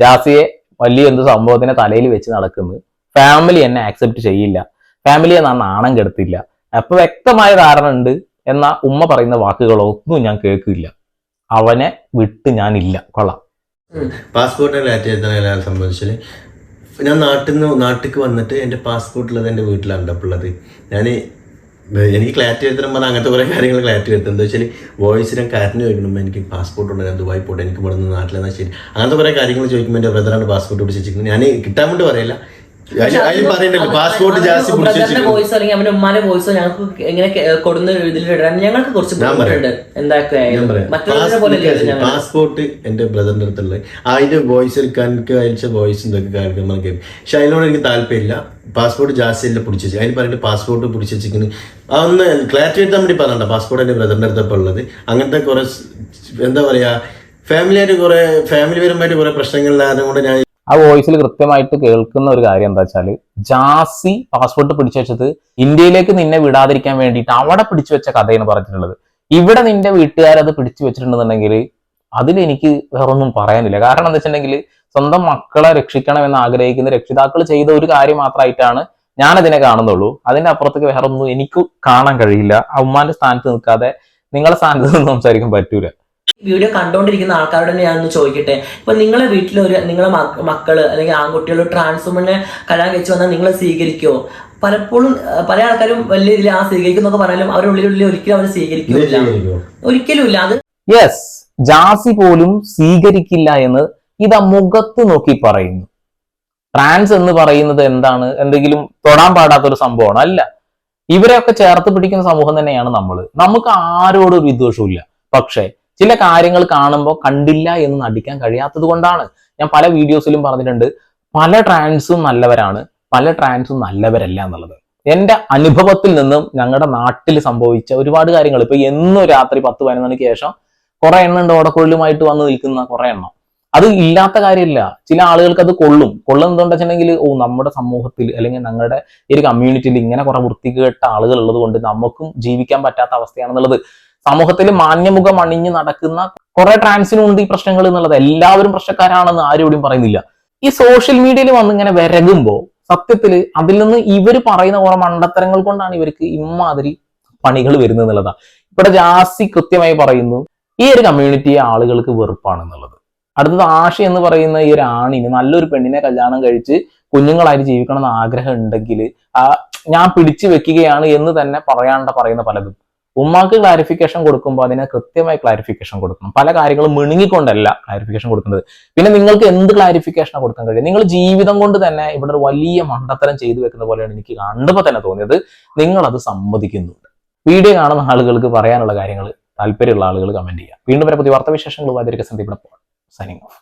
ജാസിയെ വലിയ എന്ത് സംഭവത്തിനെ തലയിൽ വെച്ച് നടക്കുന്നത്. ഫാമിലി എന്നെ ആക്സെപ്റ്റ് ചെയ്യില്ല, ഫാമിലിയെ ഞാൻ നാണം കെടുത്തില്ല. അപ്പൊ വ്യക്തമായ കാരണം ഉണ്ട്. എന്നാ ഉമ്മ പറയുന്ന വാക്കുകളൊന്നും ഞാൻ കേൾക്കില്ല. അവനെ വിട്ട് ഞാനില്ല. കൊള്ളാം. പാസ്പോർട്ടിനെ ലാറ്റ് ചെയ്താൽ സംബന്ധിച്ചാൽ ഞാൻ നാട്ടിലേക്ക് വന്നിട്ട് എൻ്റെ പാസ്പോർട്ടുള്ളത് എൻ്റെ വീട്ടിലാണ് ഉള്ളത്. എനിക്ക് ക്ലാരിറ്റി വരുത്തണം പറഞ്ഞാൽ അങ്ങനത്തെ കുറേ കാര്യങ്ങൾ ക്ലാരിറ്റി വരുത്തും. എന്താ വെച്ചാൽ വോയിസിനും കാറ്റിന് ചോദിക്കുമ്പോൾ എനിക്ക് പാസ്പോർട്ട് ഉണ്ട്, ഞാൻ ദുബായി പോട്ടെ, എനിക്ക് ഇവിടെ നിന്ന് നാട്ടിലെന്നാൽ ശരി, അങ്ങനത്തെ കുറേ കാര്യങ്ങൾ ചോദിക്കുമ്പോൾ എൻ്റെ ബ്രദറാണ് പാസ്പോർട്ട് പിടിച്ചിരിക്കുന്നത്. ഞാൻ കിട്ടാൻ വേണ്ടി പറയില്ല, പാസ്പോർട്ട് ജാസ്തി വോയിസോ അല്ലെങ്കിൽ അവന്റെ ഉമ്മാന്റെ വോയിസോ ഞങ്ങൾക്ക് എങ്ങനെ കൊടുന്ന ഇതിലിടാൻ ഞങ്ങൾക്ക് കുറച്ച് പാസ്പോർട്ട് എന്റെ ബ്രദറിന്റെ അടുത്തുള്ളത്. അതിന്റെ വോയിസ് എടുക്കാൻ എനിക്ക് അയച്ച വോയിസ് ഇതൊക്കെ കേൾക്കാൻ പക്ഷെ അതിനോട് എനിക്ക് താല്പര്യമില്ല. പാസ്പോർട്ട് ജാസ്തിയല്ല പിടിച്ചു. അതിന് പറഞ്ഞിട്ട് പാസ്പോർട്ട് പിടിച്ചു വെച്ചിരിക്കുന്നത് അതൊന്ന് ക്ലാരിറ്റി എടുത്താൻ വേണ്ടി പറഞ്ഞണ്ട. പാസ്പോർട്ട് എന്റെ ബ്രദറിന്റെ അടുത്തപ്പോൾ ഉള്ളത്. അങ്ങനത്തെ കുറെ എന്താ പറയാ ഫാമിലി പരമായിട്ട് കുറെ പ്രശ്നങ്ങളിലായത് കൊണ്ട് ഞാൻ ആ വോയിസിൽ കൃത്യമായിട്ട് കേൾക്കുന്ന ഒരു കാര്യം എന്താ വെച്ചാൽ, ജാസി പാസ്പോർട്ട് പിടിച്ചു വെച്ചത് ഇന്ത്യയിലേക്ക് നിന്നെ വിടാതിരിക്കാൻ വേണ്ടിയിട്ട് അവിടെ പിടിച്ചു വെച്ച കഥയാണ് പറഞ്ഞിട്ടുള്ളത്. ഇവിടെ നിന്റെ വീട്ടുകാരത് പിടിച്ചു വെച്ചിട്ടുണ്ടെന്നുണ്ടെങ്കിൽ അതിലെനിക്ക് വേറൊന്നും പറയാനില്ല. കാരണം എന്താ വെച്ചിട്ടുണ്ടെങ്കിൽ സ്വന്തം മക്കളെ രക്ഷിക്കണമെന്ന് ആഗ്രഹിക്കുന്ന രക്ഷിതാക്കൾ ചെയ്ത ഒരു കാര്യം മാത്രമായിട്ടാണ് ഞാനതിനെ കാണുന്നുള്ളൂ. അതിന്റെ അപ്പുറത്തേക്ക് വേറെ ഒന്നും എനിക്ക് കാണാൻ കഴിയില്ല. ആ ഉമ്മാന്റെ സ്ഥാനത്ത് നിൽക്കാതെ നിങ്ങളുടെ സ്ഥാനത്ത് നിന്ന് സംസാരിക്കാൻ പറ്റൂല. വീഡിയോ കണ്ടുകൊണ്ടിരിക്കുന്ന ആൾക്കാരോട് തന്നെ ഞാനൊന്ന് ചോദിക്കട്ടെ, ഇപ്പൊ നിങ്ങളെ നിങ്ങളെ മക്കള് അല്ലെങ്കിൽ ആൺകുട്ടികൾ ട്രാൻസ്വുമനെ കല്യാണം കഴിച്ചു വന്നാൽ നിങ്ങൾ സ്വീകരിക്കുമോ? പലപ്പോഴും പല ആൾക്കാരും വലിയ ഇതിൽ ആ സ്വീകരിക്കും എന്നൊക്കെ പറഞ്ഞാലും അവരുടെ ഉള്ളിൽ ഒരിക്കലും അവർ സ്വീകരിക്കില്ല, ഒരിക്കലും ഇല്ല. അത് യെസ്, ജാസി പോലും സ്വീകരിക്കില്ല എന്ന് ഇതാ മുഖത്ത് നോക്കി പറയുന്നു. ട്രാൻസ് എന്ന് പറയുന്നത് എന്താണ്? എന്തെങ്കിലും തൊടാൻ പാടാത്തൊരു സംഭവമാണ്? അല്ല. ഇവരെയൊക്കെ ചേർത്ത് പിടിക്കുന്ന സമൂഹം തന്നെയാണ് നമുക്ക് ആരോടും ഒരു വിദ്വേഷവും ഇല്ല. പക്ഷേ ചില കാര്യങ്ങൾ കാണുമ്പോൾ കണ്ടില്ല എന്ന് നടിക്കാൻ കഴിയാത്തത് കൊണ്ടാണ്. ഞാൻ പല വീഡിയോസിലും പറഞ്ഞിട്ടുണ്ട്, പല ട്രാൻസും നല്ലവരാണ്, പല ട്രാൻസും നല്ലവരല്ല എന്നുള്ളത്. എന്റെ അനുഭവത്തിൽ നിന്നും ഞങ്ങളുടെ നാട്ടിൽ സംഭവിച്ച ഒരുപാട് കാര്യങ്ങൾ, ഇപ്പൊ എന്നും രാത്രി 10-11 മണിക്ക് ശേഷം കുറെ എണ്ണം ഉണ്ട് ഓടക്കുഴലുമായിട്ട് വന്ന് നിൽക്കുന്ന കുറെ എണ്ണം. അത് ഇല്ലാത്ത കാര്യമില്ല. ചില ആളുകൾക്ക് അത് കൊള്ളും എന്തുകൊണ്ടാ വെച്ചിട്ടുണ്ടെങ്കിൽ, നമ്മുടെ സമൂഹത്തിൽ അല്ലെങ്കിൽ ഞങ്ങളുടെ ഈ ഒരു കമ്മ്യൂണിറ്റിയിൽ ഇങ്ങനെ കുറെ വൃത്തികെട്ട ആളുകൾ ഉള്ളത് കൊണ്ട് നമുക്കും ജീവിക്കാൻ പറ്റാത്ത അവസ്ഥയാണെന്നുള്ളത്. സമൂഹത്തിൽ മാന്യമുഖം അണിഞ്ഞ് നടക്കുന്ന കുറെ ട്രാൻസിനുണ്ട് ഈ പ്രശ്നങ്ങൾ എന്നുള്ളത്. എല്ലാവരും പ്രശ്നക്കാരാണെന്ന് ആരും എവിടെയും പറയുന്നില്ല. ഈ സോഷ്യൽ മീഡിയയിൽ വന്ന് ഇങ്ങനെ വിരകുമ്പോ സത്യത്തിൽ അതിൽ നിന്ന് ഇവർ പറയുന്ന കുറെ മണ്ടത്തരങ്ങൾ കൊണ്ടാണ് ഇവർക്ക് ഇമ്മാതിരി പണികൾ വരുന്നത് എന്നുള്ളതാ. ഇവിടെ ജാസി കൃത്യമായി പറയുന്നു ഈ ഒരു കമ്മ്യൂണിറ്റിയെ ആളുകൾക്ക് വെറുപ്പാണെന്നുള്ളത്. അടുത്തത് ആഷി എന്ന് പറയുന്ന ഈ ഒരു ആണിന് നല്ലൊരു പെണ്ണിനെ കല്യാണം കഴിച്ച് കുഞ്ഞുങ്ങളായിട്ട് ജീവിക്കണം എന്ന് ആഗ്രഹം ഉണ്ടെങ്കിൽ ഞാൻ പിടിച്ചു വെക്കുകയാണ് എന്ന് തന്നെ പറയുന്ന പലതും. ഉമ്മാക്ക് ക്ലാരിഫിക്കേഷൻ കൊടുക്കുമ്പോൾ അതിനെ കൃത്യമായി ക്ലാരിഫിക്കേഷൻ കൊടുക്കണം. പല കാര്യങ്ങളും മിണുങ്ങിക്കൊണ്ടല്ല ക്ലാരിഫിക്കേഷൻ കൊടുക്കുന്നത്. പിന്നെ നിങ്ങൾക്ക് എന്ത് ക്ലാരിഫിക്കേഷനാണ് കൊടുക്കാൻ കഴിയും? നിങ്ങൾ ജീവിതം കൊണ്ട് തന്നെ ഇവിടെ ഒരു വലിയ മണ്ടത്തരം ചെയ്തു വെക്കുന്ന പോലെയാണ് എനിക്ക് കണ്ടപ്പോൾ തന്നെ തോന്നിയത്. നിങ്ങൾ അത് സമ്മതിക്കുന്നുണ്ട്. വീഡിയോ കാണുന്ന ആളുകൾക്ക് പറയാനുള്ള കാര്യങ്ങൾ താല്പര്യമുള്ള ആളുകൾ കമന്റ് ചെയ്യുക. വീണ്ടും വരെ പുതിയ വാർത്താവിശേഷങ്ങളുമായി സന്ദീപ് സൈനിങ് ഓഫ്.